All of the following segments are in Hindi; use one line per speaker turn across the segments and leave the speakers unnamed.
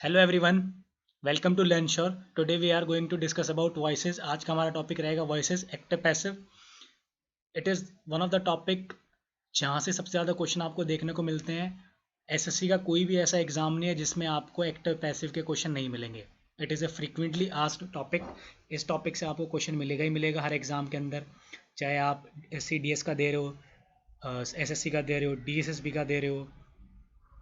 Hello everyone, welcome to learn sure. Today we are going to discuss about voices. आज का हमारा टॉपिक रहेगा voices, active passive. It is one of the topic जहाँ से सबसे ज़्यादा क्वेश्चन आपको देखने को मिलते हैं। एसएससी का कोई भी ऐसा एग्जाम नहीं है जिसमें आपको एक्टिव पैसिव के क्वेश्चन नहीं मिलेंगे। It is a frequently asked topic. इस टॉपिक से आपको क्वेश्चन मिलेगा ही मिलेगा हर एग्जाम के अंदर, चाहे आप CDS का दे रहे हो, SSC का दे रहे हो, DSSB का दे रहे हो,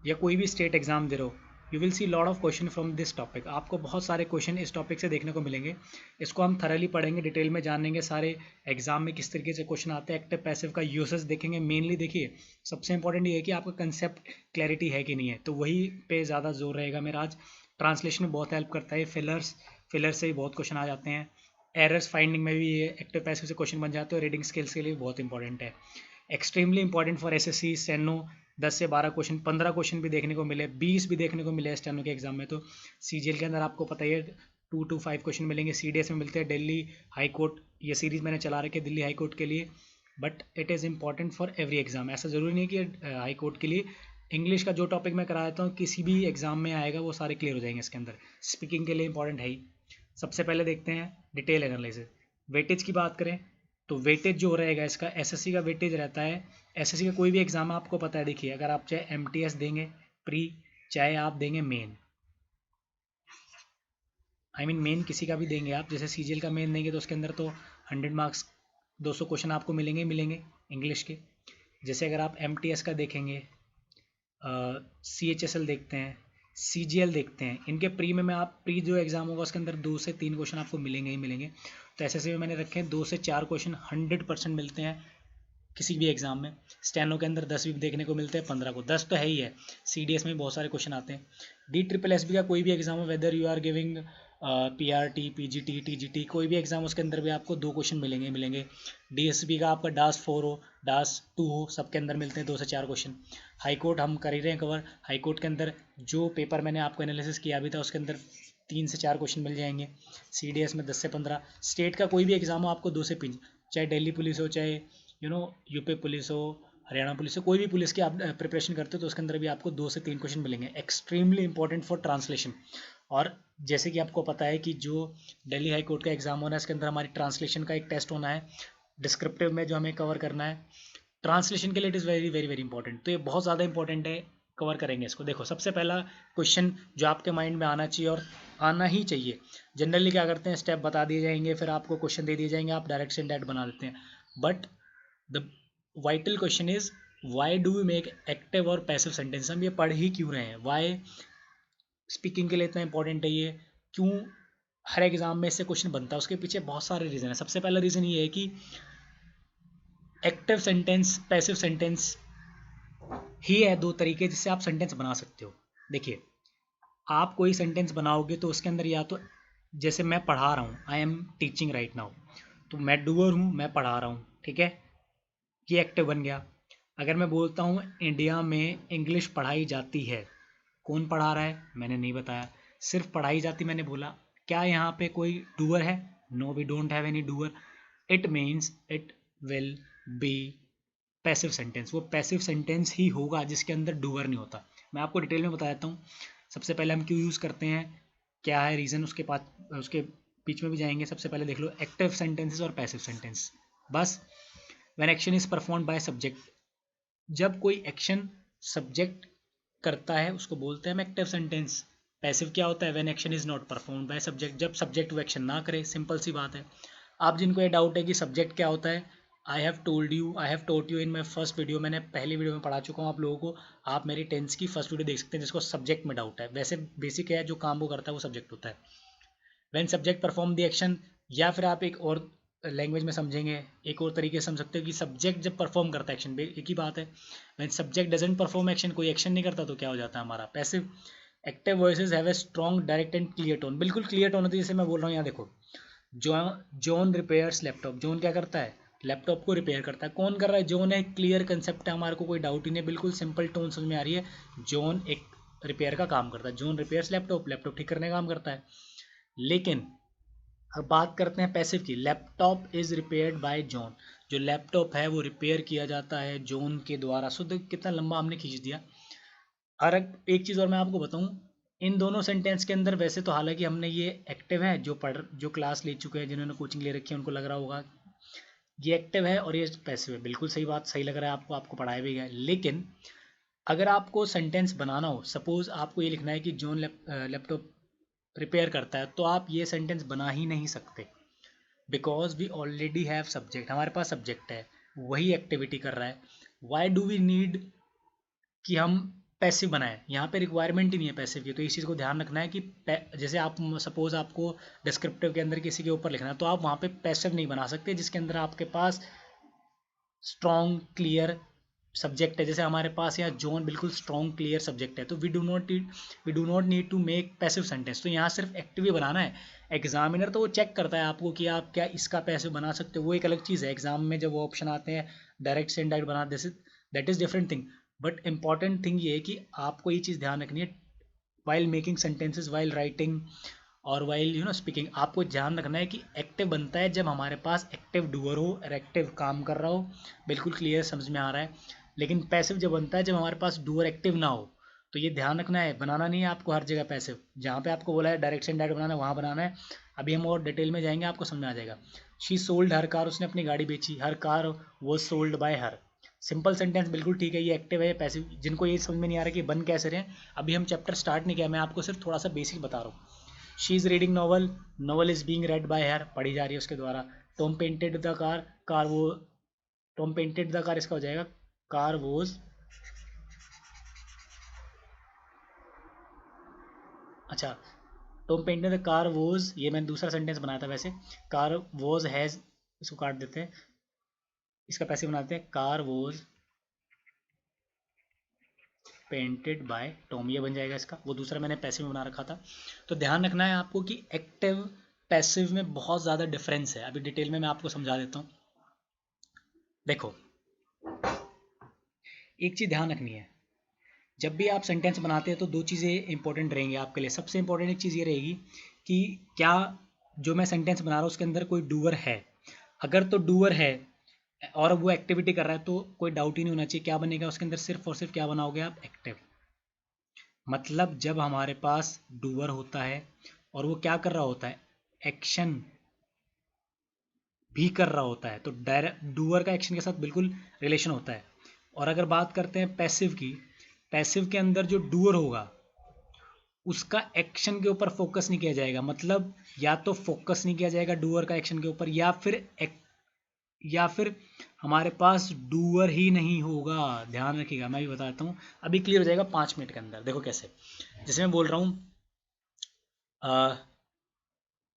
या कोई भी स्टेट एग्जाम दे रहे हो। You will see lot of question from this topic. आपको बहुत सारे क्वेश्चन इस टॉपिक से देखने को मिलेंगे। इसको हम थरली पढ़ेंगे, डिटेल में जानेंगे सारे एग्जाम में किस तरीके से क्वेश्चन आते हैं। एक्टिव पैसिव का यूसेस देखेंगे। मेनली देखिए, सबसे इंपॉर्टेंट ये है कि आपका कंसेप्ट क्लैरिटी है कि नहीं है, तो वही पे ज़्यादा जोर रहेगा मेरा आज। ट्रांसलेशन में बहुत हेल्प करता है फिलर से भी बहुत क्वेश्चन आ जाते हैं। एरर्स फाइंडिंग में भी ये एक्टिव पैसिव से क्वेश्चन बन जाते हैं, और रीडिंग स्किल्स के लिए बहुत इंपॉर्टेंट है। Extremely important for SSC steno. 10 से 12 क्वेश्चन, 15 क्वेश्चन भी देखने को मिले, 20 भी देखने को मिले स्टेनो के एग्जाम में। तो CGL के अंदर आपको पता ही है 2 to 5 क्वेश्चन मिलेंगे। CDS में मिलते हैं दिल्ली हाई कोर्ट, ये सीरीज मैंने चला रखी है दिल्ली हाई कोर्ट के लिए। But it is important for every exam. ऐसा ज़रूरी नहीं कि हाई कोर्ट के लिए। इंग्लिश का जो टॉपिक मैं करा देता हूँ किसी भी एग्जाम में आएगा, वो सारे क्लियर हो जाएंगे इसके अंदर। स्पीकिंग के लिए इंपॉर्टेंट है ही। सबसे पहले देखते हैं डिटेल एनालिसिस। वेटेज की बात करें तो वेटेज जो रहेगा इसका, SSC का वेटेज रहता है। SSC का कोई भी एग्जाम आपको पता है, देखिए अगर आप चाहे MTS देंगे प्री, चाहे आप देंगे मेन, मेन किसी का भी देंगे आप, जैसे CGL का मेन देंगे तो उसके अंदर तो 100 मार्क्स, 200 क्वेश्चन आपको मिलेंगे ही मिलेंगे इंग्लिश के। जैसे अगर आप MTS का देखेंगे, CHSL देखते हैं, CGL देखते हैं, इनके प्री में आप प्री जो एग्जाम होगा उसके अंदर 2 से 3 क्वेश्चन आपको मिलेंगे ही मिलेंगे। तो SSC में मैंने रखे हैं 2 से 4 क्वेश्चन 100% मिलते हैं किसी भी एग्जाम में। स्टेनो के अंदर 10 भी देखने को मिलते हैं, 15 को 10 तो है ही है। CDS में बहुत सारे क्वेश्चन आते हैं। DSSB का कोई भी एग्जाम हो, whether you are giving PRT, PGT, TGT, कोई भी एग्जाम, उसके अंदर भी आपको 2 क्वेश्चन मिलेंगे ही मिलेंगे। DSSB का आपका DAS 4 हो, DAS 2 हो, सबके अंदर मिलते हैं 2 से 4 क्वेश्चन। हाई कोर्ट हम कर ही रहे हैं कवर। हाई कोर्ट के अंदर जो पेपर मैंने आपको एनालिसिस किया भी था उसके अंदर 3 से 4 क्वेश्चन मिल जाएंगे। CDS में 10 से 15। स्टेट का कोई भी एग्जाम हो, आपको 2 से 5, चाहे दिल्ली पुलिस हो, चाहे यूपी पुलिस हो, हरियाणा पुलिस हो, कोई भी पुलिस की आप प्रिपरेशन करते हो तो उसके अंदर भी आपको 2 से 3 क्वेश्चन मिलेंगे। Extremely important for translation. और जैसे कि आपको पता है कि जो दिल्ली हाई कोर्ट का एग्जाम होना है, इसके अंदर हमारी ट्रांसलेशन का एक टेस्ट होना है, डिस्क्रिप्टिव में जो हमें कवर करना है। ट्रांसलेशन के लिए it is very very very important. तो ये बहुत ज़्यादा इंपॉर्टेंट है, कवर करेंगे इसको। देखो, सबसे पहला क्वेश्चन जो आपके माइंड में आना चाहिए, और आना ही चाहिए। जनरली क्या करते हैं, स्टेप बता दिए जाएंगे, फिर आपको क्वेश्चन दे दिए जाएंगे, आप डायरेक्ट एंड डायरेक्ट बना देते हैं। But the vital question is, why do we make active और पैसिव सेंटेंस। हम ये पढ़ ही क्यों रहे हैं, वाई स्पीकिंग के लिए इतना इंपॉर्टेंट है ये, क्यों हर एग्जाम में इससे क्वेश्चन बनता है, उसके पीछे बहुत सारे रीज़न है। सबसे पहला रीज़न ये है कि एक्टिव सेंटेंस, पैसिव सेंटेंस ही है दो तरीके जिससे आप सेंटेंस बना सकते हो। देखिए, आप कोई सेंटेंस बनाओगे तो उसके अंदर या तो, जैसे मैं पढ़ा रहा हूँ, I am teaching right now, तो मैं डूअर हूँ, मैं पढ़ा रहा हूँ, ठीक है, ये एक्टिव बन गया। अगर मैं बोलता हूँ इंडिया में इंग्लिश पढ़ाई जाती है, कौन पढ़ा रहा है मैंने नहीं बताया, सिर्फ पढ़ाई जाती मैंने बोला। क्या यहाँ पे कोई डूअर है? No, we don't have any doer. It means it will be passive sentence. वो पैसिव सेंटेंस ही होगा जिसके अंदर डूअर नहीं होता। मैं आपको डिटेल में बता देता हूँ। सबसे पहले हम क्यों यूज़ करते हैं, क्या है रीज़न, उसके बाद उसके बीच में भी जाएंगे। सबसे पहले देख लो एक्टिव सेंटेंसेस और पैसिव सेंटेंस। बस, when action is performed by subject, जब कोई एक्शन सब्जेक्ट करता है उसको बोलते हैं हम एक्टिव सेंटेंस। पैसिव क्या होता है, when action is not performed by subject, जब सब्जेक्ट वो एक्शन ना करे। सिंपल सी बात है। आप जिनको ये डाउट है कि सब्जेक्ट क्या होता है, I have told you in my first video, मैंने पहली वीडियो में पढ़ा चुका हूँ आप लोगों को। आप मेरी टेंस की फर्स्ट वीडियो देख सकते हैं, जिसको सब्जेक्ट में डाउट है। वैसे बेसिक है, जो काम वो करता है वो सब्जेक्ट होता है। When subject perform the action, या फिर आप एक और लैंग्वेज में समझेंगे, एक और तरीके से समझ सकते हो कि सब्जेक्ट जब परफॉर्म करता है एक्शन, एक ही बात है। When subject doesn't perform action, कोई एक्शन नहीं करता, तो क्या हो जाता है हमारा passive. Active voices have a strong direct and clear tone. बिल्कुल क्लियर टोन होती है, जैसे मैं बोल रहा हूँ यहाँ देखो, जॉन रिपेयर्स लैपटॉप। जॉन क्या करता है, लैपटॉप को रिपेयर करता है। कौन कर रहा है, जॉन है। क्लियर कंसेप्ट है, हमारे को कोई डाउट ही नहीं, बिल्कुल सिंपल टोन समझ में आ रही है। जॉन एक रिपेयर का काम करता है, जॉन रिपेयर्स लैपटॉप, लैपटॉप ठीक करने का काम करता है। लेकिन अब बात करते हैं पैसिव की। Laptop is repaired bye John, जो लैपटॉप है वो रिपेयर किया जाता है जॉन के द्वारा। शुद्ध कितना लंबा हमने खींच दिया। और एक चीज़ और मैं आपको बताऊं, इन दोनों सेंटेंस के अंदर वैसे तो हालांकि हमने ये एक्टिव है, जो क्लास ले चुके हैं, जिन्होंने कोचिंग ले रखी है, उनको लग रहा होगा ये एक्टिव है और ये पैसिव है। बिल्कुल सही बात, सही लग रहा है आपको, आपको पढ़ाया भी गया है। लेकिन अगर आपको सेंटेंस बनाना हो, सपोज आपको ये लिखना है कि जॉन लैपटॉप रिपेयर करता है, तो आप ये सेंटेंस बना ही नहीं सकते, because we already have subject, हमारे पास सब्जेक्ट है, वही एक्टिविटी कर रहा है। वाई डू वी नीड कि हम पैसिव बनाएं? यहाँ पे रिक्वायरमेंट ही नहीं है पैसिव की। तो इस चीज़ को ध्यान रखना है कि जैसे आप सपोज आपको डिस्क्रिप्टिव के अंदर किसी के ऊपर लिखना है, तो आप वहाँ पे पैसिव नहीं बना सकते जिसके अंदर आपके पास स्ट्रॉन्ग क्लियर सब्जेक्ट है। जैसे हमारे पास यहाँ जॉन बिल्कुल स्ट्रॉन्ग क्लियर सब्जेक्ट है, तो we do not need to make passive sentence. तो यहाँ सिर्फ एक्टिव ही बनाना है। एग्जामिनर तो वो चेक करता है आपको कि आप क्या इसका पैसिव बना सकते हो, वो एक अलग चीज़ है। एग्जाम में जब वो ऑप्शन आते हैं डायरेक्ट से इनडायरेक्ट बना, this that is different thing. But important thing ये है कि आपको ये चीज़ ध्यान रखनी है while making sentences, while writing और वाइल स्पीकिंग। आपको ध्यान रखना है कि एक्टिव बनता है जब हमारे पास एक्टिव डूअर हो और एक्टिव काम कर रहा हो। बिल्कुल क्लियर समझ में आ रहा है। लेकिन पैसिव जब बनता है जब हमारे पास डूअर एक्टिव ना हो। तो ये ध्यान रखना है, बनाना नहीं है आपको हर जगह पैसिव। जहाँ पे आपको बोला है डायरेक्ट से इनडायरेक्ट बनाना है, वहाँ बनाना है। अभी हम और डिटेल में जाएंगे, आपको समझ में आ जाएगा। शी सोल्ड हर कार, उसने अपनी गाड़ी बेची। हर कार वो sold by her. Simple sentence, बिल्कुल ठीक है। ये एक्टिव है, पैसिव। जिनको ये समझ में नहीं आ रहा कि बन कैसे रहे हैं, अभी हम चैप्टर स्टार्ट नहीं किया, मैं आपको सिर्फ थोड़ा सा बेसिक बता रहा हूँ। She is reading novel, novel is being read by her, पढ़ी जा रही है उसके द्वारा। Tom painted the car, car वो टॉम पेंटेड द कार, इसका हो जाएगा कार वोज। अच्छा, Tom painted the car was, ये मैंने दूसरा सेंटेंस बनाया था वैसे। कार वोज हैज़, इसको काट देते हैं, इसका पैसे बनाते हैं। Car was painted by Tom, ये बन जाएगा इसका। वो दूसरा मैंने पैसिव में बना रखा था। तो ध्यान रखना है आपको कि एक्टिव पैसिव में बहुत ज़्यादा डिफरेंस है। अभी डिटेल में मैं आपको समझा देता हूँ। देखो, एक चीज़ ध्यान रखनी है, जब भी आप सेंटेंस बनाते हैं तो दो चीज़ें इंपॉर्टेंट रहेंगी आपके लिए। सबसे इंपॉर्टेंट एक चीज़ ये रहेगी कि क्या जो मैं सेंटेंस बना रहा हूँ उसके अंदर कोई डूअर है। अगर तो डूअर है और वो एक्टिविटी कर रहा है, तो कोई डाउट ही नहीं होना चाहिए क्या बनेगा उसके अंदर, सिर्फ और सिर्फ क्या बनाओगे आप, एक्टिव। मतलब जब हमारे पास डूअर होता है और वो क्या कर रहा होता है, एक्शन भी कर रहा होता है, तो डायरेक्ट डूअर का एक्शन के साथ बिल्कुल रिलेशन होता है। और अगर बात करते हैं पैसिव की, पैसिव के अंदर जो डूअर होगा उसका एक्शन के ऊपर फोकस नहीं किया जाएगा। मतलब या तो फोकस नहीं किया जाएगा डूअर का एक्शन के ऊपर, या फिर हमारे पास डूअर ही नहीं होगा। ध्यान रखिएगा, मैं भी बताता हूँ, अभी क्लियर हो जाएगा 5 मिनट के अंदर। देखो कैसे, जैसे मैं बोल रहा हूँ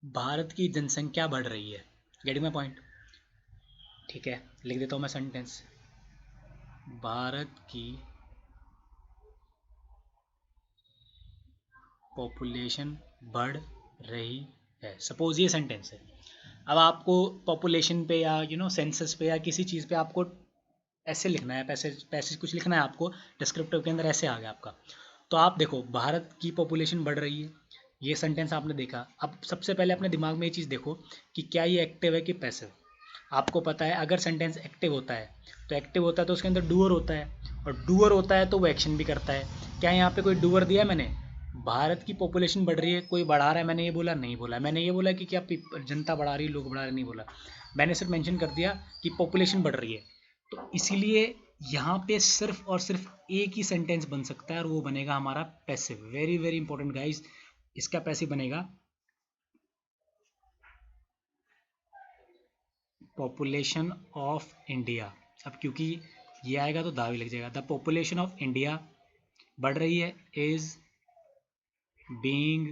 भारत की जनसंख्या बढ़ रही है, गेटिंग माई पॉइंट? ठीक है, लिख देता हूँ मैं सेंटेंस, भारत की पॉपुलेशन बढ़ रही है। सपोज ये सेंटेंस है। अब आपको पॉपुलेशन पे या सेंसस पे या किसी चीज़ पे आपको ऐसे लिखना है, पैसेज पैसेज कुछ लिखना है आपको, डिस्क्रिप्टिव के अंदर ऐसे आ गया आपका। तो आप देखो, भारत की पॉपुलेशन बढ़ रही है, ये सेंटेंस आपने देखा। अब सबसे पहले अपने दिमाग में ये चीज़ देखो कि क्या ये एक्टिव है कि पैसिव। आपको पता है अगर सेंटेंस एक्टिव होता है, तो एक्टिव होता है तो उसके अंदर डूअर होता है, और डूअर होता है तो वो एक्शन भी करता है। क्या यहाँ पे कोई डूअर दिया है मैंने? भारत की पॉपुलेशन बढ़ रही है, कोई बढ़ा रहा है, मैंने ये बोला? नहीं बोला। मैंने ये बोला कि क्या जनता बढ़ा रही है, लोग बढ़ा रहे, नहीं बोला। मैंने सिर्फ मेंशन कर दिया कि पॉपुलेशन बढ़ रही है। तो इसीलिए यहाँ पे सिर्फ और सिर्फ एक ही सेंटेंस बन सकता है, और वो बनेगा हमारा passive. Very very important guys, इसका पैसिव बनेगा पॉपुलेशन ऑफ इंडिया। अब क्योंकि ये आएगा तो दावी लग जाएगा। द पॉपुलेशन ऑफ इंडिया बढ़ रही है, इज बीइंग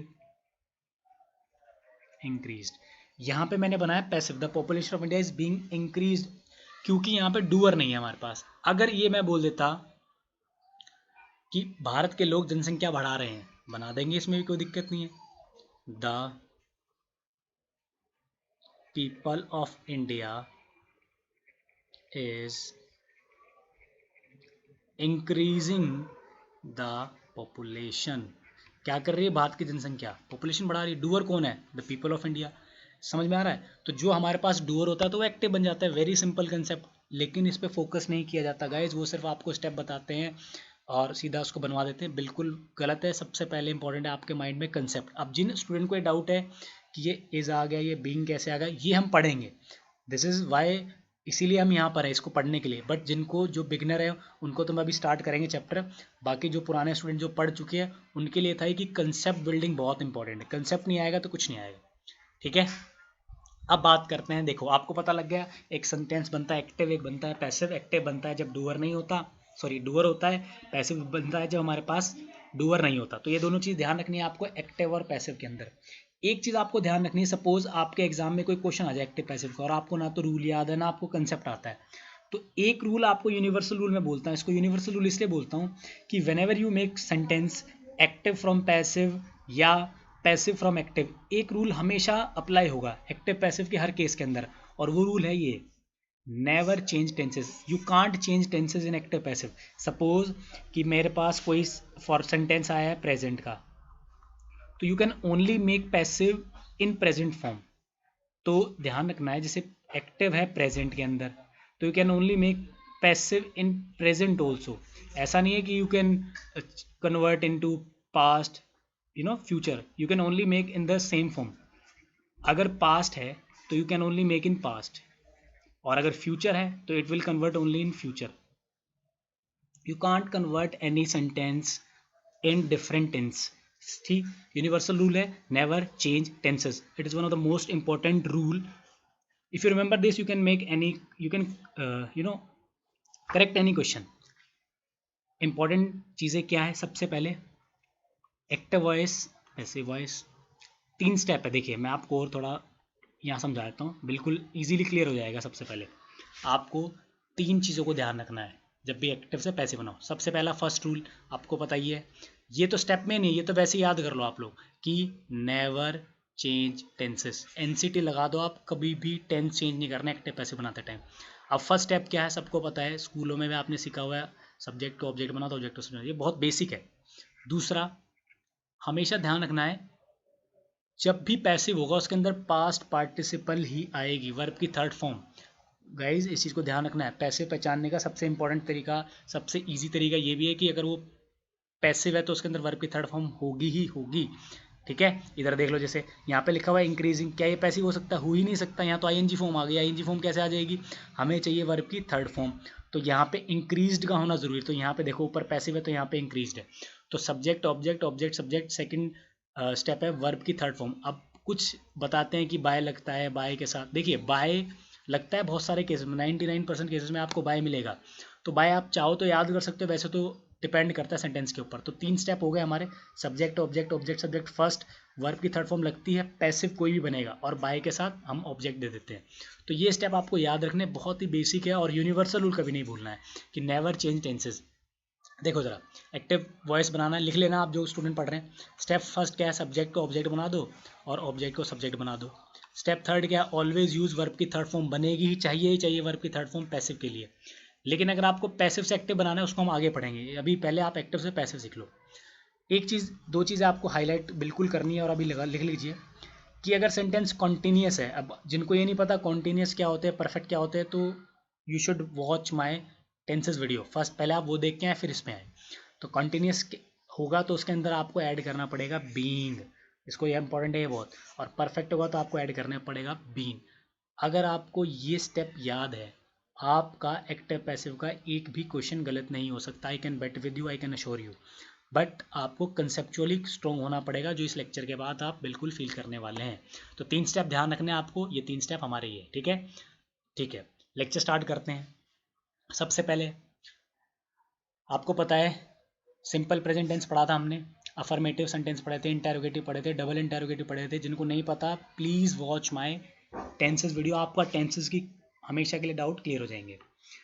इंक्रीज्ड। यहाँ पे मैंने बनाया passive, the population of India is being increased, क्योंकि यहाँ पे डूअर नहीं है हमारे पास। अगर ये मैं बोल देता कि भारत के लोग जनसंख्या बढ़ा रहे हैं, बना देंगे, इसमें भी कोई दिक्कत नहीं है। The people of India is increasing the population. क्या कर रही है भारत की जनसंख्या? पॉपुलेशन बढ़ा रही है। डूअर कौन है? The people of India. समझ में आ रहा है? तो जो हमारे पास डूअर होता है तो वो एक्टिव बन जाता है। वेरी सिंपल कंसेप्ट, लेकिन इस पर फोकस नहीं किया जाता गाइज। वो सिर्फ आपको स्टेप बताते हैं और सीधा उसको बनवा देते हैं, बिल्कुल गलत है। सबसे पहले इंपॉर्टेंट है आपके माइंड में कंसेप्ट। अब जिन स्टूडेंट को ये डाउट है कि ये इज आ गया, ये बीइंग कैसे आ गया, ये हम पढ़ेंगे। दिस इज़ वाई, इसीलिए हम यहाँ पर है इसको पढ़ने के लिए। बट जिनको जो बिगनर है उनको तो हम अभी स्टार्ट करेंगे चैप्टर। बाकी जो पुराने स्टूडेंट जो पढ़ चुके हैं उनके लिए था ही कि कंसेप्ट बिल्डिंग बहुत इंपॉर्टेंट है। कंसेप्ट नहीं आएगा तो कुछ नहीं आएगा, ठीक है। अब बात करते हैं, देखो आपको पता लग गया एक सेंटेंस बनता है एक्टिव, एक बनता है पैसिव। एक्टिव बनता है जब डूअर नहीं होता, सॉरी डूअर होता है। पैसिव बनता है जब हमारे पास डूअर नहीं होता। तो ये दोनों चीज़ ध्यान रखनी है आपको एक्टिव और पैसिव के अंदर। एक चीज़ आपको ध्यान रखनी है, सपोज आपके एग्जाम में कोई क्वेश्चन आ जाए एक्टिव पैसिव का और आपको ना तो रूल याद है ना आपको कंसेप्ट आता है, तो एक रूल आपको यूनिवर्सल रूल में बोलता हूँ, इसको यूनिवर्सल रूल इसलिए बोलता हूँ कि when ever you make sentence active from passive या पैसिव फ्रॉम एक्टिव, एक रूल हमेशा अप्लाई होगा एक्टिव पैसिव के हर केस के अंदर। और वो रूल है ये, never change tenses. You can't change tenses in active passive. Suppose कि मेरे पास कोई फॉर सेंटेंस आया है प्रेजेंट का, तो you can only make passive in present form. तो ध्यान रखना है, जैसे एक्टिव है प्रेजेंट के अंदर, तो you can only make passive in present also. ऐसा नहीं है कि you can convert in to past, future. You can only make in the same form. अगर पास्ट है तो you can only make in past, और अगर फ्यूचर है तो it will convert only in future. You can't convert any sentence in different tense. ठीक, यूनिवर्सल रूल है never change tenses. It is one of the most important rule. If you remember this, you can make any, you can correct any question. Important चीज़ें क्या है, सबसे पहले active voice, passive voice, 3 step है। देखिए मैं आपको और थोड़ा यहाँ समझा देता हूँ, बिल्कुल इजीली क्लियर हो जाएगा। सबसे पहले आपको 3 चीज़ों को ध्यान रखना है जब भी एक्टिव से पैसिव बनाओ। सबसे पहला फर्स्ट रूल आपको पता ही है, ये तो स्टेप में नहीं, ये तो वैसे ही याद कर लो आप लोग कि नेवर चेंज टेंसेस। एनसीटी लगा दो आप, कभी भी टेंस चेंज नहीं करना एक्टिव पैसिव बनाते टाइम। अब फर्स्ट स्टेप क्या है सबको पता है, स्कूलों में भी आपने सीखा हुआ है, सब्जेक्ट को ऑब्जेक्ट बना दो, ऑब्जेक्ट को सब्जेक्ट, ये बहुत बेसिक है। दूसरा, हमेशा ध्यान रखना है जब भी पैसिव होगा उसके अंदर पास्ट पार्टिसिपल ही आएगी, वर्ब की थर्ड फॉर्म। गाइज इस चीज़ को ध्यान रखना है। पैसिव पहचानने का सबसे इंपॉर्टेंट तरीका, सबसे इजी तरीका ये भी है कि अगर वो पैसिव है तो उसके अंदर वर्ब की थर्ड फॉर्म होगी ही होगी, ठीक है। इधर देख लो, जैसे यहाँ पे लिखा हुआ है इंक्रीजिंग, क्या ये पैसिव हो सकता है? हो ही नहीं सकता। यहाँ तो आईएनजी फॉर्म आ गया, आईएनजी फॉर्म कैसे आ जाएगी? हमें चाहिए वर्ब की थर्ड फॉर्म, तो यहाँ पे इंक्रीज्ड का होना जरूरी है। तो यहाँ पे देखो ऊपर पैसिव है तो यहाँ पे इंक्रीज्ड है, तो subject object object subject, second step है वर्ब की थर्ड फॉर्म। अब कुछ बताते हैं कि बाय लगता है, बाय के साथ देखिए बाय लगता है बहुत सारे केसेस में, 99% केसेस में आपको बाय मिलेगा। तो बाय आप चाहो तो याद कर सकते हो, वैसे तो डिपेंड करता है सेंटेंस के ऊपर। तो 3 स्टेप हो गए हमारे, subject object object subject first, verb की थर्ड फॉर्म लगती है, पैसिव कोई भी बनेगा और बाय के साथ हम ऑब्जेक्ट दे देते हैं। तो ये स्टेप आपको याद रखने, बहुत ही बेसिक है और यूनिवर्सल रूल कभी नहीं भूलना है कि नेवर चेंज टेंसेज। देखो जरा, एक्टिव वॉइस बनाना लिख लेना आप जो स्टूडेंट पढ़ रहे हैं। स्टेप फर्स्ट क्या है, सब्जेक्ट को ऑब्जेक्ट बना दो और ऑब्जेक्ट को सब्जेक्ट बना दो। स्टेप थर्ड क्या है, ऑलवेज यूज वर्ब की थर्ड फॉर्म, बनेगी ही चाहिए वर्ब की थर्ड फॉर्म पैसिव के लिए। लेकिन अगर आपको पैसिव से एक्टिव बनाना है उसको हम आगे पढ़ेंगे, अभी पहले आप एक्टिव से पैसिव सीख लो। एक चीज़, 2 चीज़ें आपको हाईलाइट बिल्कुल करनी है और अभी लिख लीजिए कि अगर सेंटेंस कॉन्टीन्यूस है, अब जिनको ये नहीं पता कॉन्टीन्यूस क्या होते हैं, परफेक्ट क्या होते हैं, तो you should watch my tenses video first, पहले आप वो देख के आए फिर इसमें आए। तो कॉन्टीन्यूस होगा तो उसके अंदर आपको ऐड करना पड़ेगा बीइंग, इसको ये इंपॉर्टेंट है ये बहुत। और परफेक्ट होगा तो आपको ऐड करना पड़ेगा बीइंग। अगर आपको ये स्टेप याद है, आपका एक्टिव पैसिव का एक भी क्वेश्चन गलत नहीं हो सकता। I can bet with you, I can assure you. But आपको कंसेप्चुअली स्ट्रॉन्ग होना पड़ेगा, जो इस लेक्चर के बाद आप बिल्कुल फील करने वाले हैं। तो 3 स्टेप ध्यान रखने हैं आपको, ये 3 स्टेप हमारे ये, ठीक है। ठीक है, लेक्चर स्टार्ट करते हैं। सबसे पहले आपको पता है सिंपल प्रेजेंट टेंस पढ़ा था हमने, अफर्मेटिव सेंटेंस पढ़े थे, इंटेरोगेटिव पढ़े थे, डबल इंटेरोगेटिव पढ़े थे। जिनको नहीं पता please watch my tenses video, आपका टेंसेस की हमेशा के लिए डाउट क्लियर हो जाएंगे।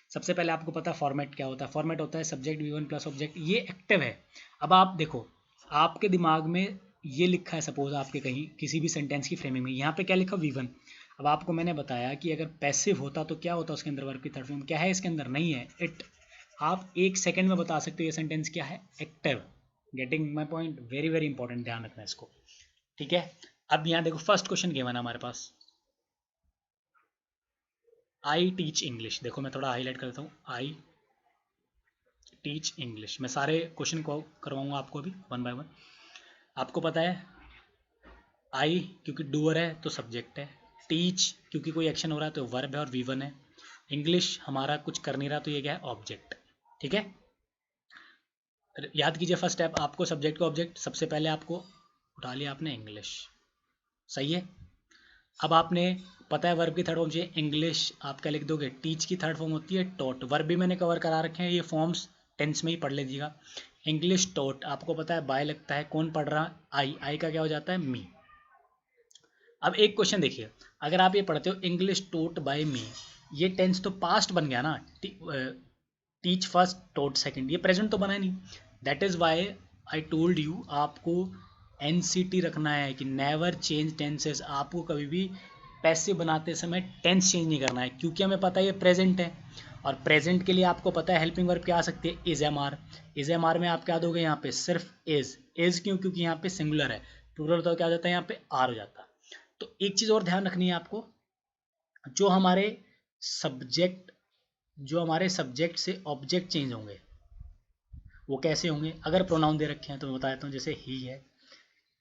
सबसे पहले आपको पता है फॉर्मेट क्या होता है। फॉर्मेट होता है सब्जेक्ट V1 प्लस ऑब्जेक्ट, ये एक्टिव है। अब आप देखो, आपके दिमाग में ये लिखा है, सपोज आपके कहीं किसी भी सेंटेंस की फ्रेमिंग में यहाँ पे क्या लिखा V1। अब आपको मैंने बताया कि अगर पैसिव होता तो क्या होता, उसके अंदर वर्ब की थर्ड फॉर्म क्या है, इसके अंदर नहीं है, इट। आप 1 सेकंड में बता सकते हो ये सेंटेंस क्या है, active. Getting my point, very very important, ध्यान रखना इसको, ठीक है। अब यहाँ देखो फर्स्ट क्वेश्चन गिवन है हमारे पास, आई टीच इंग्लिश। देखो मैं थोड़ा हाईलाइट करता हूँ, आई टीच इंग्लिश। मैं सारे क्वेश्चन को करवाऊंगा आपको अभी वन बाय वन। आपको पता है आई क्योंकि डूअर है तो सब्जेक्ट है, टीच क्योंकि कोई एक्शन हो रहा है तो वर्ब है और वी1 है, इंग्लिश हमारा कुछ कर नहीं रहा तो ये क्या है, ऑब्जेक्ट। ठीक है, याद कीजिए फर्स्ट स्टेप, आपको सब्जेक्ट का ऑब्जेक्ट, सबसे पहले आपको उठा लिया आपने इंग्लिश, सही है। अब आपने पता है वर्ब की थर्ड फॉर्म चाहिए इंग्लिश, आप क्या लिख दोगे, टीच की थर्ड फॉर्म होती है टॉट। वर्ब भी मैंने कवर करा रखे हैं, ये फॉर्म्स टेंस में ही पढ़ लीजिएगा। इंग्लिश टॉट, आपको पता है बाय लगता है, कौन पढ़ रहा, आई, आई का क्या हो जाता है, मी। अब एक क्वेश्चन देखिए, अगर आप ये पढ़ते हो इंग्लिश टॉट बाय मी, ये टेंस तो पास्ट बन गया ना, टीच फर्स्ट टॉट सेकंड, ये प्रेजेंट तो बना नहीं। That is why I told you, आपको एनसीटी रखना है कि नेवर चेंज टेंसेस। आपको कभी भी पैसिव बनाते समय टेंस चेंज नहीं करना है, क्योंकि हमें पता है ये प्रेजेंट है, और प्रेजेंट के लिए आपको पता है हेल्पिंग वर्ब क्या आ सकती है, is am are. Is am are में आप क्या दोगे यहाँ पे, सिर्फ इज। इज क्यों, क्योंकि यहाँ पे सिंगुलर है, प्लूरल तो क्या हो जाता है यहाँ पे आर हो जाता है। तो एक चीज और ध्यान रखनी है आपको, जो हमारे सब्जेक्ट, जो हमारे सब्जेक्ट से ऑब्जेक्ट चेंज होंगे वो कैसे होंगे, अगर प्रोनाउन दे रखे हैं तो मैं बता देता हूँ, जैसे ही है,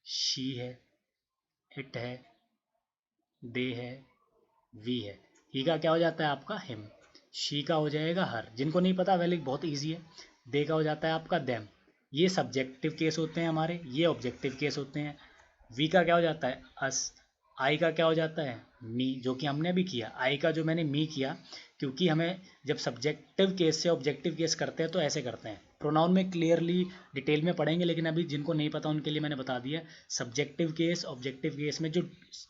शी है, इट है, दे है, वी है। ही का क्या हो जाता है आपका हिम, शी का हो जाएगा हर, जिनको नहीं पता वैलिक बहुत ईजी है। दे का हो जाता है आपका देम। ये सब्जेक्टिव केस होते हैं हमारे, ये ऑब्जेक्टिव केस होते हैं। वी का क्या हो जाता है अस। आई का क्या हो जाता है मी, जो कि हमने अभी किया। आई का जो मैंने मी किया, क्योंकि हमें जब सब्जेक्टिव केस से ऑब्जेक्टिव केस करते हैं तो ऐसे करते हैं। प्रोनाउन में क्लियरली डिटेल में पढ़ेंगे, लेकिन अभी जिनको नहीं पता उनके लिए मैंने बता दिया। सब्जेक्टिव केस ऑब्जेक्टिव केस में जो,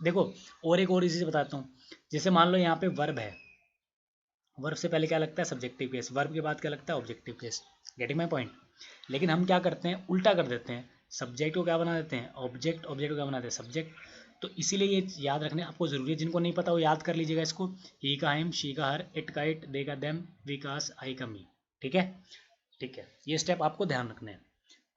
देखो और एक और इसी बताता हूँ, जैसे मान लो यहाँ पे वर्ब है, वर्ब से पहले क्या लगता है, सब्जेक्टिव केस, वर्ब के बाद क्या लगता है, objective case. Getting my point. लेकिन हम क्या करते हैं, उल्टा कर देते हैं, सब्जेक्ट को क्या बना देते हैं ऑब्जेक्ट, ऑब्जेक्ट को क्या बना देते हैं सब्जेक्ट। तो इसीलिए ये याद रखने आपको जरूरी है, जिनको नहीं पता वो याद कर लीजिएगा इसको। ही का हिम, शी का हर, इट का इट, दे का देम, वी का अस, आई का मी। ठीक है, ठीक है, ये स्टेप आपको ध्यान रखने हैं।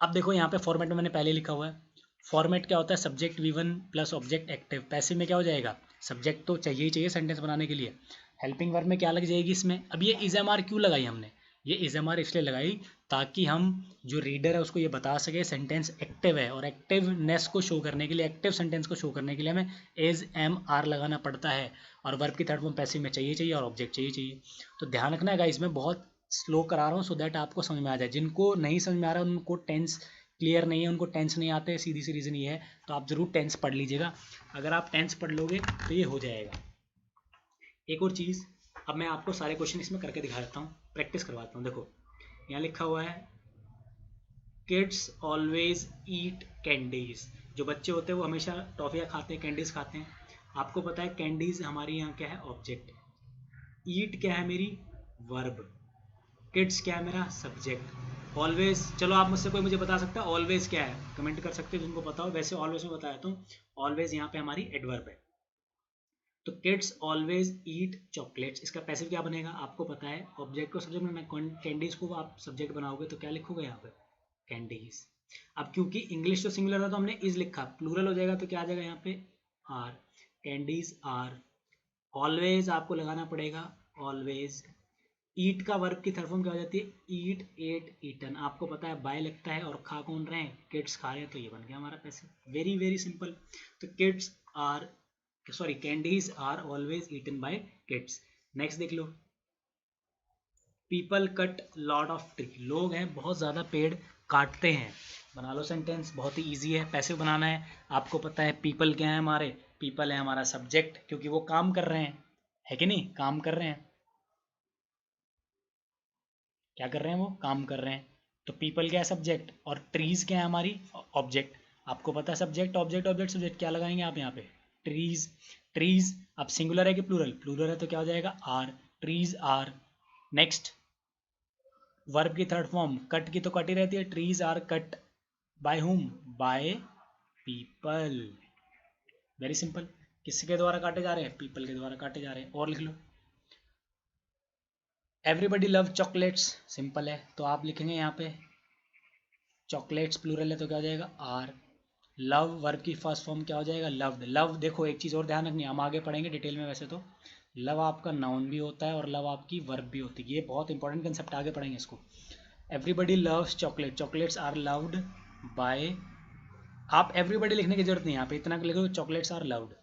अब देखो यहाँ पे फॉर्मेट में मैंने पहले लिखा हुआ है, फॉर्मेट क्या होता है, subject V1 plus object active. Passive में क्या हो जाएगा, सब्जेक्ट तो चाहिए ही चाहिए सेंटेंस बनाने के लिए, हेल्पिंग वर्ब में क्या लग जाएगी इसमें। अब ये इज एम आर क्यों लगाई हमने, ये इज एम आर इसलिए लगाई ताकि हम जो रीडर है उसको ये बता सके सेंटेंस एक्टिव है, और एक्टिवनेस को शो करने के लिए, एक्टिव सेंटेंस को शो करने के लिए हमें इज एम आर लगाना पड़ता है। और वर्ब की थर्ड फॉर्म पैसिव में चाहिए चाहिए और ऑब्जेक्ट चाहिए चाहिए। तो ध्यान रखना है गाइस, मैं बहुत स्लो करा रहा हूँ सो दैट आपको समझ में आ जाए। जिनको नहीं समझ में आ रहा है, उनको टेंस क्लियर नहीं है, उनको टेंस नहीं आते, सीधी सी रीज़न ये है, तो आप ज़रूर टेंस पढ़ लीजिएगा। अगर आप टेंस पढ़ लोगे तो ये हो जाएगा। एक और चीज़, अब मैं आपको सारे क्वेश्चन इसमें करके दिखा देता हूँ, प्रैक्टिस करवाता हूँ। देखो यहाँ लिखा हुआ है किड्स ऑलवेज ईट कैंडीज। जो बच्चे होते हैं वो हमेशा टॉफियाँ खाते हैं, कैंडीज खाते हैं। आपको पता है कैंडीज हमारी यहाँ क्या है, ऑब्जेक्ट। ईट क्या है मेरी, वर्ब। किड्स क्या है मेरा, सब्जेक्ट। ऑलवेज, चलो आप मुझसे कोई मुझे बता सकता है ऑलवेज क्या है, कमेंट कर सकते हो जिनको पता हो। वैसे ऑलवेज में बताया तो ऑलवेज यहाँ पे हमारी एडवर्ब है। तो किड्स ऑलवेज ईट चॉकलेट्स, इसका पैसिव क्या बनेगा, आपको पता है ऑब्जेक्ट को सब्जेक्ट में, कैंडीज को आप सब्जेक्ट बनाओगे तो क्या लिखोगे यहाँ पे, कैंडीज। अब क्योंकि इंग्लिश तो सिंगुलर था तो हमने इज लिखा, प्लूरल हो जाएगा तो क्या आ जाएगा यहाँ पे, आर। Candies are. ऑलवेज आपको लगाना पड़ेगा ऑलवेज। ईट का वर्ब की थर्ड फॉर्म क्या हो जाती है, ईट, एट, ईटन। आपको पता है बाय लगता है और खा कौन रहे हैं, किड्स खा रहे हैं, तो ये बन गया हमारा पैसिव। Very very simple. तो kids are, sorry candies are always eaten by kids. Next देख लो, people cut lot of tree. लोग हैं बहुत ज़्यादा पेड़ काटते हैं। बना लो सेंटेंस, बहुत ही ईजी है, पैसिव बनाना है। आपको पता है पीपल क्या है हमारे, पीपल है हमारा सब्जेक्ट, क्योंकि वो काम कर रहे हैं, है कि नहीं, काम कर रहे हैं, क्या कर रहे हैं वो, काम कर रहे हैं। तो पीपल क्या है सब्जेक्ट, और ट्रीज क्या है हमारी ऑब्जेक्ट। आपको पता है सब्जेक्ट ऑब्जेक्ट ऑब्जेक्ट सब्जेक्ट, क्या लगाएंगे आप यहाँ पे, ट्रीज। ट्रीज अब सिंगुलर है कि प्लूरल, प्लूरल है तो क्या हो जाएगा are, trees are. Next, verb की थर्ड फॉर्म, कट की तो कट ही रहती है, trees are cut by whom, by people. Very simple, किसके द्वारा काटे जा रहे हैं, पीपल के द्वारा काटे जा रहे हैं। और लिख लो, एवरीबडी लव चॉकलेट्स, सिंपल है तो आप लिखेंगे यहाँ पे चॉकलेट्स, प्लूरल है तो क्या हो जाएगा आर। लव वर्ब की फर्स्ट फॉर्म क्या हो जाएगा, लव्ड। लव देखो एक चीज़ और ध्यान रखनी है, हम आगे पढ़ेंगे डिटेल में, वैसे तो लव आपका नाउन भी होता है और लव आपकी वर्ब भी होती है, ये बहुत इंपॉर्टेंट कंसेप्ट, आगे पढ़ेंगे इसको। Everybody loves chocolate, chocolates are loved by, आप एवरीबडी लिखने की जरूरत नहीं है, यहाँ पे इतना लिखो चॉकलेट्स आर लव्ड।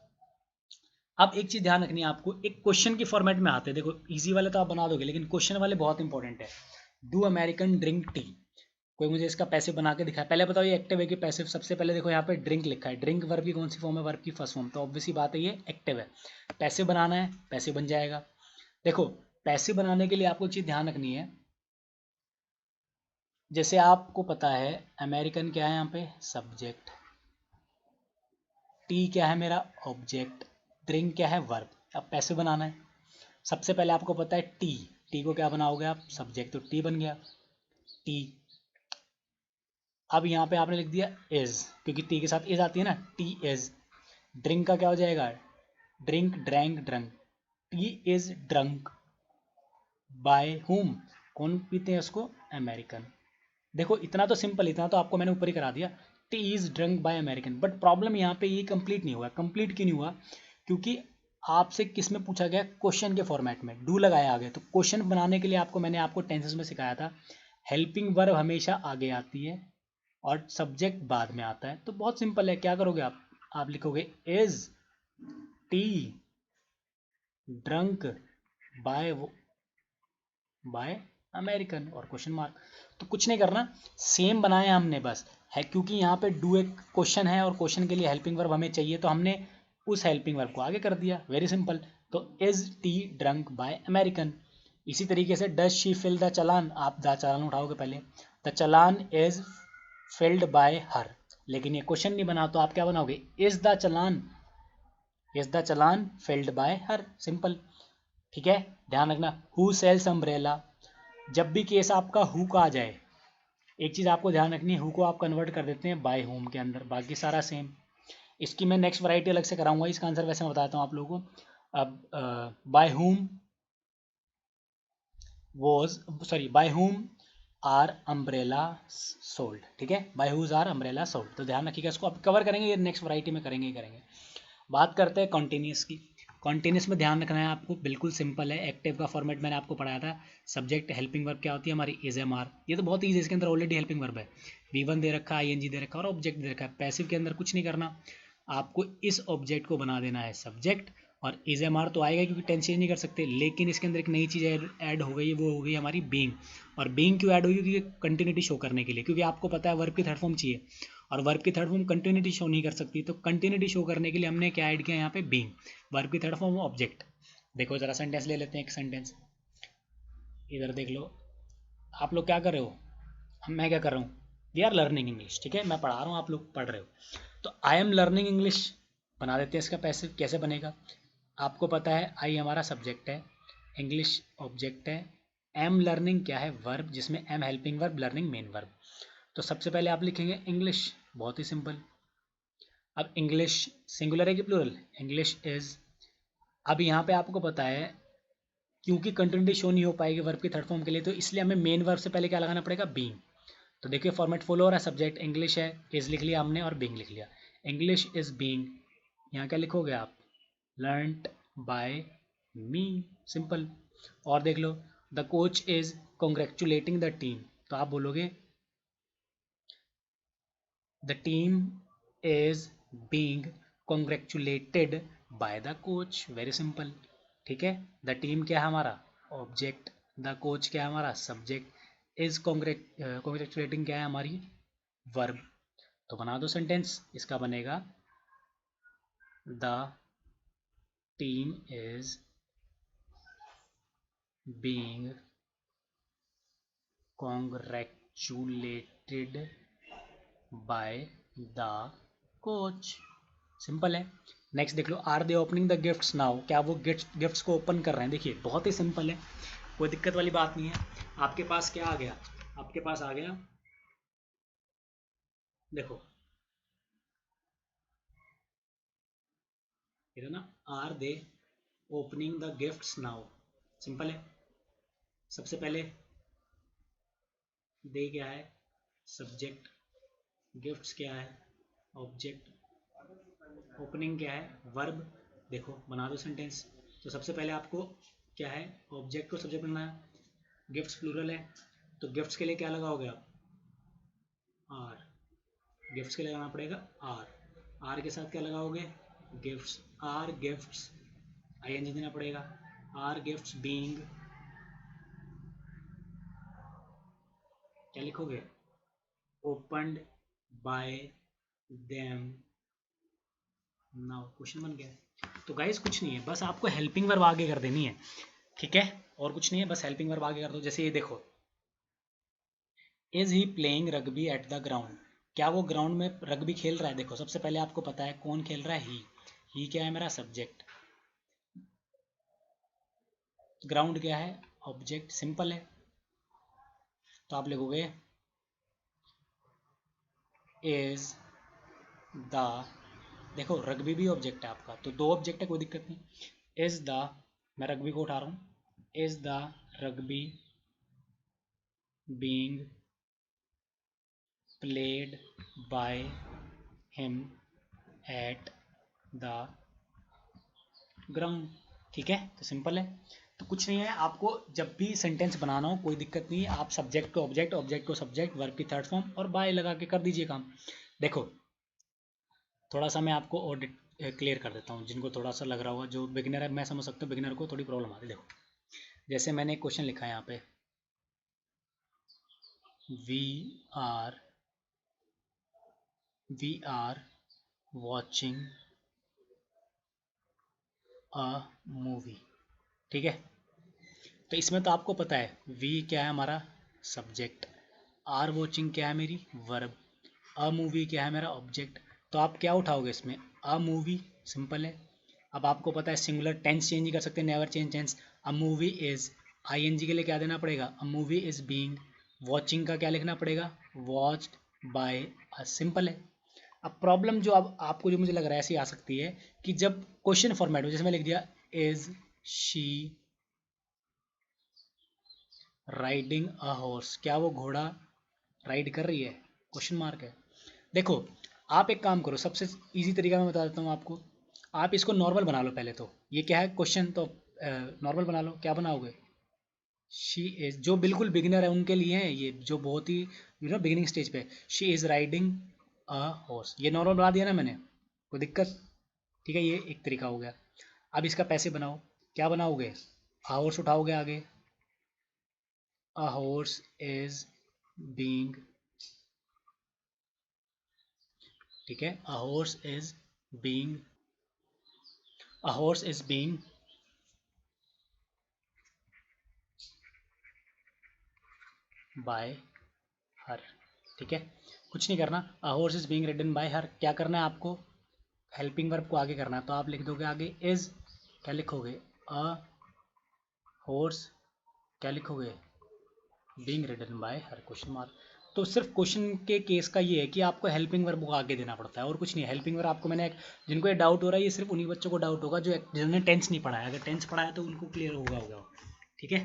अब एक चीज ध्यान रखनी है आपको, एक क्वेश्चन की फॉर्मेट में आते हैं, देखो इजी वाले तो आप बना दोगे लेकिन क्वेश्चन वाले बहुत इंपॉर्टेंट है। डू अमेरिकन ड्रिंक टी, कोई मुझे इसका पैसिव बना के दिखाए, पहले बताओ ये एक्टिव है कि पैसिव। सबसे पहले देखो यहाँ पे ड्रिंक लिखा है, ड्रिंक वर्ब की कौन सी फॉर्म है, वर्ब की फर्स्ट फॉर्म, तो ऑब्वियसली बात है ये एक्टिव है। पैसिव बनाना है, पैसिव बन जाएगा। देखो पैसिव बनाने के लिए आपको चीज ध्यान रखनी है, जैसे आपको पता है अमेरिकन क्या है यहाँ पे सब्जेक्ट, टी क्या है मेरा ऑब्जेक्ट, ड्रिंक क्या है वर्ब। अब पैसिव बनाना है, सबसे पहले आपको पता है टी, टी को क्या बनाओगे आप सब्जेक्ट, तो टी बन गया टी। अब यहाँ पे आपने लिख दिया इज, क्योंकि टी के साथ इज आती है ना, टी इज। ड्रिंक का क्या हो जाएगा, drink drank drunk, T is drunk by whom, कौन पीते हैं उसको, अमेरिकन। देखो इतना तो सिंपल, इतना तो आपको मैंने ऊपर ही करा दिया, T is drunk by American. But problem यहाँ पे ये कंप्लीट नहीं हुआ, कंप्लीट क्यों नहीं हुआ, क्योंकि आपसे किस में पूछा गया, क्वेश्चन के फॉर्मेट में डू लगाया आगे। तो क्वेश्चन बनाने के लिए आपको मैंने आपको टेंसेस में सिखाया था, हेल्पिंग वर्ब हमेशा आगे आती है और सब्जेक्ट बाद में आता है। तो बहुत सिंपल है, क्या करोगे आप लिखोगे is T drunk by bye American और क्वेश्चन मार्क। तो कुछ नहीं करना, सेम बनाया हमने बस है, क्योंकि यहाँ पे डू एक क्वेश्चन है और क्वेश्चन के लिए हेल्पिंग वर्ब हमें चाहिए, तो हमने उस हेल्पिंग वर्ब को आगे कर दिया, वेरी सिंपल। तो is T drunk by American. इसी तरीके से डज शी फिल द चलान, आप द चालान उठाओगे पहले, the challan is filled by हर, लेकिन ये क्वेश्चन नहीं बना तो आप क्या बनाओगे, is the challan, is the challan filled by her, simple. ठीक है, ध्यान रखना, हु सेल्स अम्ब्रेला, जब भी केस आपका हु का आ जाए, एक चीज़ आपको ध्यान रखनी है, हु को आप कन्वर्ट कर देते हैं बाय होम के अंदर, बाकी सारा सेम। इसकी मैं नेक्स्ट वैरायटी अलग से कराऊंगा, इसका आंसर वैसे मैं बताता हूँ आप लोगों को। अब by whom was, sorry by whom are umbrella sold, ठीक है, by whom are umbrella sold, तो ध्यान रखिएगा, इसको आप कवर करेंगे, ये नेक्स्ट वैरायटी में करेंगे ही करेंगे। बात करते हैं कॉन्टिन्यूस की। कॉन्टिन्यूस में ध्यान रखना है आपको, बिल्कुल सिंपल है, एक्टिव का फॉर्मेट मैंने आपको पढ़ाया था, सब्जेक्ट हेल्पिंग वर्ब क्या होती है हमारी, इज एम आर, ये तो बहुत ईजी है, इसके अंदर ऑलरेडी हेल्पिंग वर्ब है, वी वन दे रखा है, आई दे रखा है और ऑब्जेक्ट दे रखा है। पैसिव के अंदर कुछ नहीं करना, आपको इस ऑब्जेक्ट को बना देना है सब्जेक्ट, और इज एम आर तो आएगा क्योंकि टेंस चेंज नहीं कर सकते, लेकिन इसके अंदर एक नई चीज़ ऐड हो गई है, वो हो गई हमारी बीइंग। और बीइंग क्यों ऐड हुई, क्योंकि कंटिन्यूटी शो करने के लिए, क्योंकि आपको पता है वर्ब की थर्ड फॉर्म चाहिए और वर्ब की थर्ड फॉर्म कंटिन्यूटी शो नहीं कर सकती, तो कंटिन्यूटी शो करने के लिए हमने क्या ऐड किया यहाँ पे, बीइंग, वर्ब की थर्ड फॉर्म ऑब्जेक्ट। देखो जरा सेंटेंस ले लेते हैं, एक सेंटेंस इधर देख लो, आप लोग क्या कर रहे हो, मैं क्या कर रहा हूँ, वी आर लर्निंग इंग्लिश, ठीक है, मैं पढ़ा रहा हूँ, आप लोग पढ़ रहे हो, तो आई एम लर्निंग इंग्लिश बना देते हैं, इसका पैसिव कैसे बनेगा, आपको पता है आई हमारा सब्जेक्ट है, इंग्लिश ऑब्जेक्ट है, एम लर्निंग क्या है वर्ब, जिसमें am helping verb, learning main verb. तो सबसे पहले आप लिखेंगे इंग्लिश, बहुत ही सिंपल। अब इंग्लिश सिंगुलर है कि प्लूरल, इंग्लिश इज। अब यहाँ पे आपको पता है, क्योंकि कंटिन्यूटी शो नहीं हो पाएगी वर्ब की थर्ड फॉर्म के लिए, तो इसलिए हमें मेन वर्ब से पहले क्या लगाना पड़ेगा, बीइंग। तो देखिए फॉर्मेट फॉलो हो रहा है, सब्जेक्ट इंग्लिश है, इज लिख लिया हमने और बीइंग लिख लिया, इंग्लिश इज बीइंग, यहाँ क्या लिखोगे आप, लर्नड बाय मी, सिंपल। और देख लो, the coach is congratulating the team, तो आप बोलोगे the team is being congratulated by the coach, very simple. ठीक है, द टीम क्या है हमारा ऑब्जेक्ट, द कोच क्या है हमारा सब्जेक्ट, इज कॉन्ग्रेचुलेटिंग क्या है हमारी वर्ब। तो बना दो सेंटेंस, इसका बनेगा the team is being congratulated by the coach, simple है। नेक्स्ट देख लो, are they opening the gifts now, क्या वो गिफ्ट्स को ओपन कर रहे हैं, देखिए बहुत ही सिंपल है, कोई दिक्कत वाली बात नहीं है। आपके पास क्या आ गया, आपके पास आ गया, देखो इधर ना, are they opening the gifts now, simple है। सबसे पहले दे क्या है सब्जेक्ट, गिफ्ट्स क्या है ऑब्जेक्ट, ओपनिंग क्या है वर्ब। देखो बना दो सेंटेंस, तो सबसे पहले आपको क्या है ऑब्जेक्ट को सब्जेक्ट बनाना है, गिफ्ट्स प्लूरल है, तो गिफ्ट्स के लिए क्या लगाओगे आप? आर। गिफ्ट्स के लिए लगाना पड़ेगा आर। आर के साथ क्या लगाओगे? Gifts. Are gifts, I N G देना पड़ेगा। आर गिफ्ट्स बीइंग, क्या लिखोगे? Opened by them now. Question बन गया। तो गाइस कुछ नहीं है, बस आपको हेल्पिंग वर्ब आगे कर देनी है, ठीक है? और कुछ नहीं है, बस हेल्पिंग वर्ब आगे कर दो। जैसे ये देखो, is he playing rugby at the ground, क्या वो ग्राउंड में रग्बी खेल रहा है? देखो सबसे पहले आपको पता है कौन खेल रहा है, ही क्या है मेरा? सब्जेक्ट। ग्राउंड क्या है? ऑब्जेक्ट। सिंपल है। तो आप लिखोगे इज द, देखो रग्बी भी ऑब्जेक्ट है आपका, तो दो ऑब्जेक्ट है, कोई दिक्कत नहीं। इज द, मैं रग्बी को उठा रहा हूँ, is the rugby being played by him at the ground, ठीक है? तो सिंपल है। तो कुछ नहीं है, आपको जब भी सेंटेंस बनाना हो कोई दिक्कत नहीं है, आप सब्जेक्ट को ऑब्जेक्ट, ऑब्जेक्ट को सब्जेक्ट, वर्ब की थर्ड फॉर्म और बाय लगा के कर दीजिए काम। देखो थोड़ा सा मैं आपको और क्लियर कर देता हूँ, जिनको थोड़ा सा लग रहा होगा, जो बिगिनर है मैं समझ सकता हूँ, बिगिनर को थोड़ी प्रॉब्लम आती है। देखो जैसे मैंने एक क्वेश्चन लिखा है यहाँ पे, we are we are watching a movie, ठीक है? तो इसमें तो आपको पता है वी क्या है हमारा? सब्जेक्ट। आर वॉचिंग क्या है मेरी? वर्ब। अ मूवी क्या है मेरा? ऑब्जेक्ट। तो आप क्या उठाओगे इसमें? अ मूवी, सिंपल है। अब आपको पता है सिंगुलर टेंस चेंज ही कर सकते हैं, never change tense. A movie is, I N G के लिए क्या देना पड़ेगा? A movie is being. Watching का क्या लिखना पड़ेगा? वॉच्ड बाय अ, सिंपल है। अब प्रॉब्लम जो अब आपको जो मुझे लग रहा है ऐसी आ सकती है कि जब क्वेश्चन फॉर्मेट में, जैसे मैं लिख दिया is she riding a horse, क्या वो घोड़ा राइड कर रही है? क्वेश्चन मार्क है। देखो आप एक काम करो, सबसे इजी तरीका मैं बता देता हूँ आपको, आप इसको नॉर्मल बना लो पहले। तो ये क्या है? क्वेश्चन। तो नॉर्मल बना लो। क्या बनाओगे? शी इज, जो बिल्कुल बिगिनर है उनके लिए है ये, जो बहुत ही बिगिनिंग स्टेज पे, she is riding a horse, ये नॉर्मल बना दिया ना मैंने, कोई दिक्कत? ठीक है, ये एक तरीका हो गया। अब इसका पैसे बनाओ। क्या बनाओगे? हॉर्स उठाओगे आगे, अ हॉर्स इज बीइंग, ठीक है? A horse is being, a horse is being bye हर, ठीक है? कुछ नहीं करना, a horse is being ridden bye हर। क्या करना है आपको? हेल्पिंग वर्ब को आगे करना है, तो आप लिख दोगे आगे इज, क्या लिखोगे? अ हॉर्स, क्या लिखोगे? बीइंग रिडन बाय हर, क्वेश्चन मार्क। तो सिर्फ क्वेश्चन के केस का ये है कि आपको हेल्पिंग वर्ब को आगे देना पड़ता है, और कुछ नहीं है। हेल्पिंग वर्ब आपको मैंने, जिनको ये डाउट हो रहा है, ये सिर्फ उन्हीं बच्चों को डाउट होगा जो जिन्होंने टेंस नहीं पढ़ा है। अगर टेंस पढ़ा है तो उनको क्लियर होगा, ठीक है?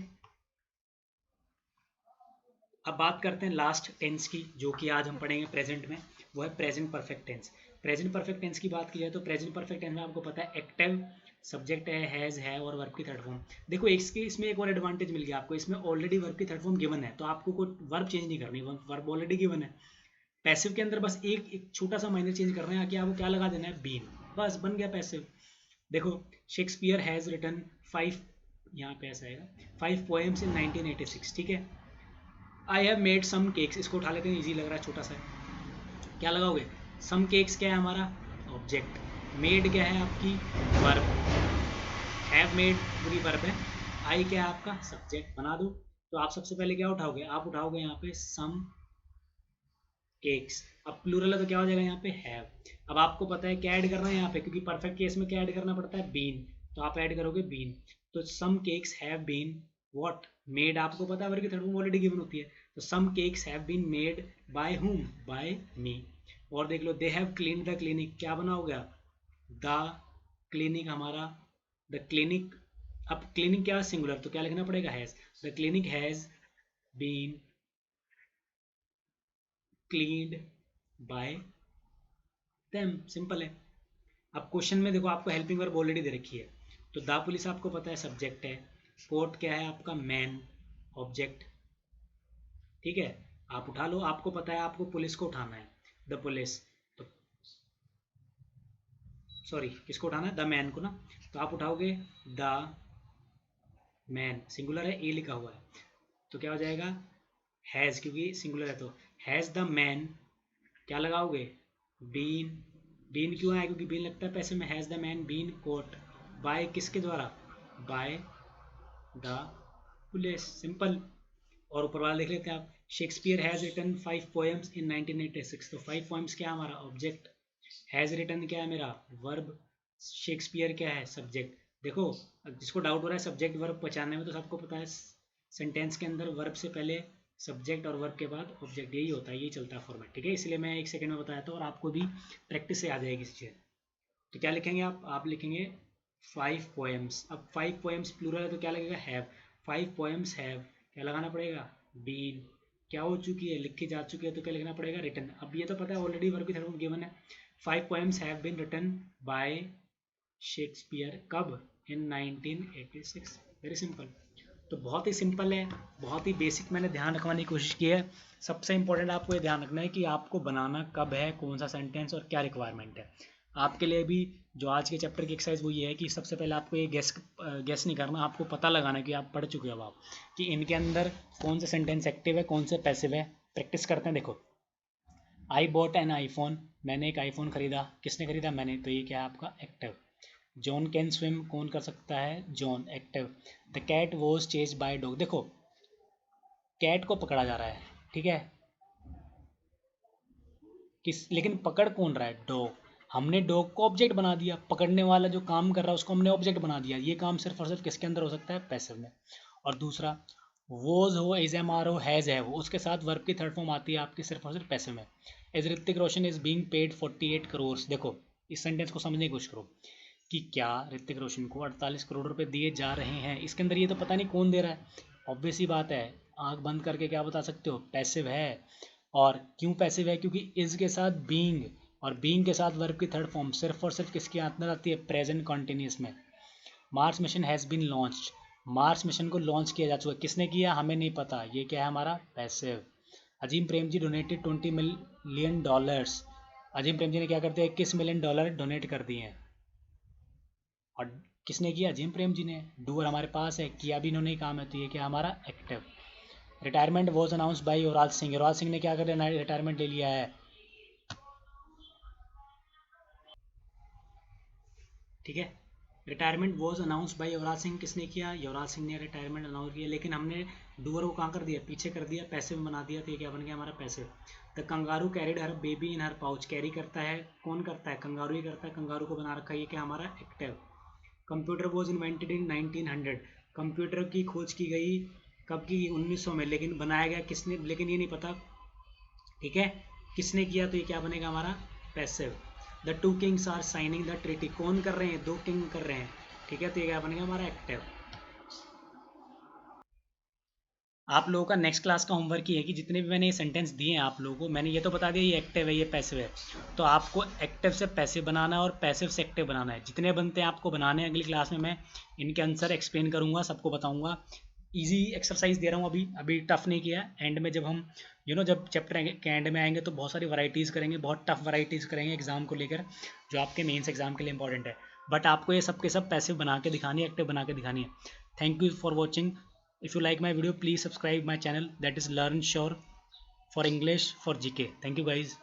अब बात करते हैं लास्ट टेंस की, जो कि आज हम पढ़ेंगे प्रेजेंट में, वो है present perfect tense. Present perfect tense की बात की जाए तो प्रेजेंट परफेक्ट टेंस में आपको पता है एक्टिव, सब्जेक्ट है, हैज़ है, और वर्ब की थर्ड फॉर्म। देखो इसके इसमें एक और एडवांटेज मिल गया आपको, इसमें ऑलरेडी वर्ब की थर्ड फॉर्म गिवन है, तो आपको कोई वर्ब चेंज नहीं करनी, वर्ब ऑलरेडी गिवन है। पैसिव के अंदर बस एक छोटा सा माइनर चेंज करना है कि आपको क्या लगा देना है? बीन, बस बन गया पैसिव। देखो शेक्सपियर हैज़ रिटन 5, यहाँ पे ऐसा आएगा, 5 पोएम्स इन 1986, ठीक है? I have made some cakes, इसको उठा लेते हैं, ईजी लग रहा है, छोटा सा है। क्या लगाओगे? सम केक्स क्या है हमारा? ऑब्जेक्ट। मेड क्या है आपकी? वर्ब। हैव मेड पूरी वर्ब है। आई क्या है आपका? सब्जेक्ट। बना दो। तो आप सबसे पहले क्या उठाओगे? आप उठाओगे यहाँ पे सम केक्स। अब प्लूरल है तो क्या हो जाएगा यहाँ पे? हैव। अब आपको पता है क्या ऐड करना है यहाँ पे, क्योंकि परफेक्ट केस में क्या ऐड करना पड़ता है? बीन। तो आप ऐड करोगे बीन। तो some cakes have been what? Made. आपको पता है वर्ब की थर्ड फॉर्म ऑलरेडी गिवन होती है, तो some cakes have been made by whom? By me. और देख लो, they have clean the clinic, क्या बनाओगे आप? द क्लिनिक हमारा, द क्लिनिक। अब क्लिनिक क्या है? सिंगुलर, तो क्या लिखना पड़ेगा? Has. The clinic has been cleaned by them, simple है। अब क्वेश्चन में देखो आपको हेल्पिंग वर्ब ऑलरेडी दे रखी है, तो द पुलिस आपको पता है सब्जेक्ट है, कोर्ट क्या है आपका? Man, object. ठीक है, आप उठा लो, आपको पता है आपको पुलिस को उठाना है, द पुलिस, तो सॉरी किसको उठाना है, द मैन को ना, तो आप उठाओगे द मैन, सिंगुलर है, ए लिखा हुआ है, तो क्या हो जाएगा, हैज़, क्योंकि सिंगुलर है तो हैज़ द मैन, क्या लगाओगे, बीन, बीन क्यों आया, क्योंकि बीन लगता है पैसे में, has the man been caught by, किसके द्वारा, बाय द पुलिस, सिंपल। और ऊपर वाला देख लेते हैं आप, Shakespeare has written 5 poems in 1986, तो 5 पोएम्स क्या है हमारा ऑब्जेक्ट, हैज़ रिटन क्या है मेरा वर्ब, शेक्सपियर क्या है सब्जेक्ट। देखो, जिसको डाउट हो रहा है सब्जेक्ट वर्ब पहचानने में, तो सबको पता है सेंटेंस के अंदर वर्ब से पहले सब्जेक्ट और वर्ब के बाद ऑब्जेक्ट, यही होता है, यही चलता है फॉर्मेट, ठीक है, इसलिए मैं 1 सेकंड में बताया था और आपको भी प्रैक्टिस से आ जाएगी चीज़। तो क्या लिखेंगे आप लिखेंगे 5 पोएम्स, अब 5 पोएम्स प्लूरल है तो क्या लगेगा, हैव, 5 पोएम्स हैव, क्या लगाना पड़ेगा, बीन, क्या हो चुकी है, लिखी जा चुकी है, तो क्या लिखना पड़ेगा, रिटन, अब ये तो पता है ऑलरेडी वर्ब की थर्ड फॉर्म गिवन है, 5 poems have been written by Shakespeare, कब, इन 1986, वेरी सिंपल। तो बहुत ही सिंपल है, बहुत ही बेसिक मैंने ध्यान रखवाने की कोशिश की है। सबसे इंपॉर्टेंट आपको ये ध्यान रखना है कि आपको बनाना कब है, कौन सा सेंटेंस और क्या रिक्वायरमेंट है। आपके लिए भी जो आज के चैप्टर की एक्सरसाइज वो ये है कि सबसे पहले आपको ये गेस नहीं करना, आपको पता लगाना कि आप पढ़ चुके हो आप कि इनके अंदर कौन सा सेंटेंस एक्टिव है, कौन से पैसिव है। प्रैक्टिस करते हैं। देखो, आई बॉट एन आईफोन, मैंने एक आईफोन खरीदा, किसने खरीदा, मैंने, तो ये क्या है आपका एक्टिव। जॉन कैन स्विम, कौन कर सकता है, John, active. The cat was chase by dog, देखो कैट को पकड़ा जा रहा है, ठीक है, लेकिन पकड़ कौन रहा है, डॉग। हमने डॉग को ऑब्जेक्ट बना दिया, पकड़ने वाला जो काम कर रहा है उसको हमने ऑब्जेक्ट बना दिया। ये काम सिर्फ और सिर्फ किसके अंदर हो सकता है, पैसिव में। और दूसरा, वोज हो, इज एम आर हो, हैज़ है, वो उसके साथ वर्ब की थर्ड फॉर्म आती है आपकी सिर्फ और सिर्फ पैसिव में। As Hrithik Roshan is being paid 48 crore, देखो इस सेंटेंस को समझने की कोशिश करो कि क्या ऋतिक रोशन को 48 करोड़ रुपए दिए जा रहे हैं। इसके अंदर ये तो पता नहीं कौन दे रहा है, ऑब्वियस ही बात है, आंख बंद करके क्या बता सकते हो, पैसिव है। और क्यों पैसिव है, क्योंकि इज के साथ बीइंग, और बीइंग के साथ वर्ब की थर्ड फॉर्म सिर्फ और सिर्फ किसके अंदर आती है, प्रेजेंट कॉन्टिन्यूस में। Mars mission has been launched, Mars mission को लॉन्च किया जा चुका है, किसने किया हमें नहीं पता, ये क्या है हमारा पैसिव। अजीम प्रेम जी डोनेटेड $20 मिलियन, अजीम प्रेम जी ने क्या करते हैं, $21 मिलियन डोनेट कर दिए हैं। और किसने किया, अजीम प्रेम जी ने। डूअर हमारे पास है, किया भी इन्होंने ही काम है, तो ये क्या हमारा active. Retirement was announce by Yuvraj Singh, Yuvraj Singh ने क्या कर लिया, रिटायरमेंट ले लिया है, ठीक है। Retirement was announce by Yuvraj Singh, किसने किया, युवराज सिंह ने रिटायरमेंट अनाउंस किया, लेकिन हमने डूअर को कहाँ कर दिया, पीछे कर दिया, पैसे में बना दिया, तो ये क्या बन गया हमारा पैसे। The kangaroo carried her baby in her pouch, carry करता है, कौन करता है, कंगारू ही करता है, कंगारू को बना रखा है, ये क्या हमारा active. Computer was invented in 1900, computer की खोज की गई कब की, 1900 में, लेकिन बनाया गया किसने, लेकिन ये नहीं पता, ठीक है, किसने किया, तो ये क्या बनेगा हमारा passive. The two kings are signing the treaty, कौन कर रहे हैं, दो किंग कर रहे हैं, ठीक है, तो ये क्या बनेगा हमारा एक्टिव। आप लोगों का नेक्स्ट क्लास का होमवर्क ये है कि जितने भी मैंने ये सेंटेंस दिए हैं आप लोगों को, मैंने ये तो बता दिया ये एक्टिव है, ये पैसिव है, तो आपको एक्टिव से पैसिव बनाना है और पैसिव से एक्टिव बनाना है। जितने बनते हैं आपको बनाने हैं, अगली क्लास में मैं इनके आंसर एक्सप्लेन करूंगा, सबको बताऊंगा। इजी एक्सरसाइज दे रहा हूँ, अभी अभी टफ नहीं किया, एंड में जब हम जब चैप्टर के एंड में आएंगे तो बहुत सारी वैरायटीज़ करेंगे, बहुत टफ वैरायटीज़ करेंगे एग्जाम को लेकर, जो आपके मेंस एग्जाम के लिए इंपॉर्टेंट है। बट आपको ये सब के सब पैसिव बना के दिखानी है, एक्टिव बना के दिखानी है। Thank you for watching. If you like my video, please subscribe my channel, that is Learn Sure for English for GK. Thank you guys.